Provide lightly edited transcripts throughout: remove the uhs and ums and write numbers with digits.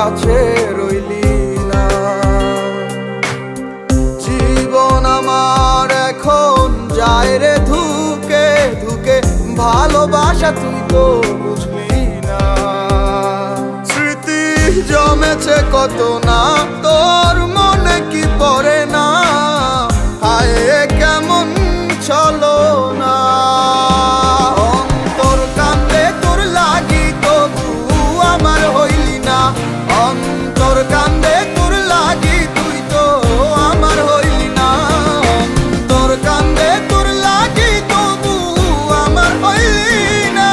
কাছে রইলি না। জীবন আমার এখন যায় রে ধুকে ধুকে, ভালোবাসা তুই তো বুঝলি না। স্মৃতি জমেছে কত না, তোর মনে কি পড়ে না? হায় কেমন চলো না, অন্তর কান্দে তোর লাগি তবু আমার হইলি না। অন্তর কান্দে তোর লাগি তুই তো আমার হইলি না। অন্তর কান্দে তোর লাগি তবু আমার হইলি না।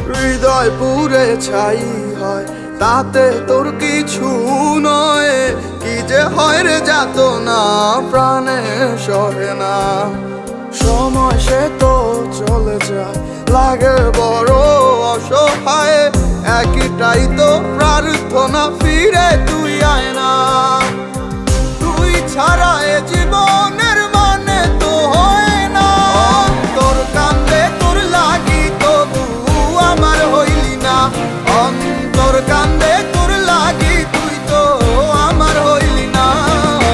হৃদয় পুরে ছাই হয় তাতে তোর কিছু নয়, কি যে হয় রে যাত না প্রাণে সহে না। সময় সে তো চলে যায়, লাগে বড় অসহায়, একটাই তো প্রার্থনা ফিরে তুই আয় না। তুই ছাড়া এ জীবনের মানে তো হয় না। অন্তর কান্দে তোর লাগি তবু আমার হইলি না। অন্তর কান্দে তোর লাগি তুই তো আমার হইলি না।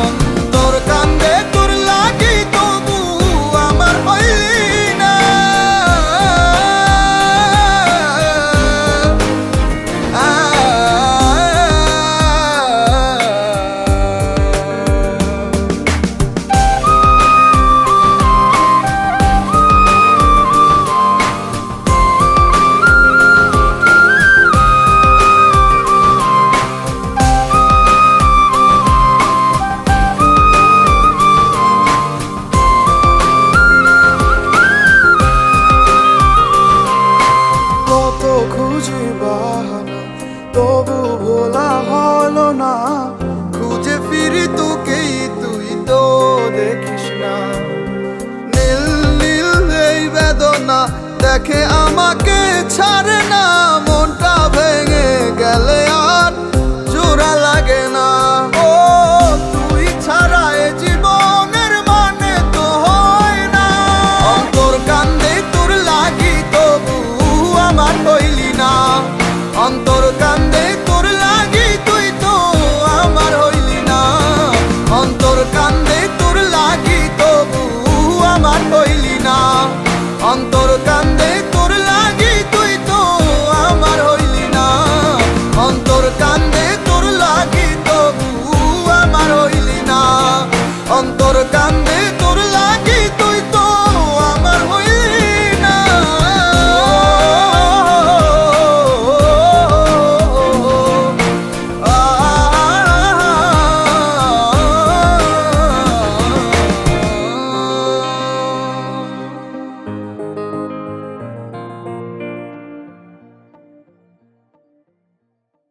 অন্তর কান্দে তোর লাগি তবু আমার হইলি না। খুঁজি বাহানা তবু ভোলা হলো না, খুঁজে ফিরি তোকেই তুই তো দেখিস না। নীল নীল এই বেদনা দেখে আমাকে ছাড়ে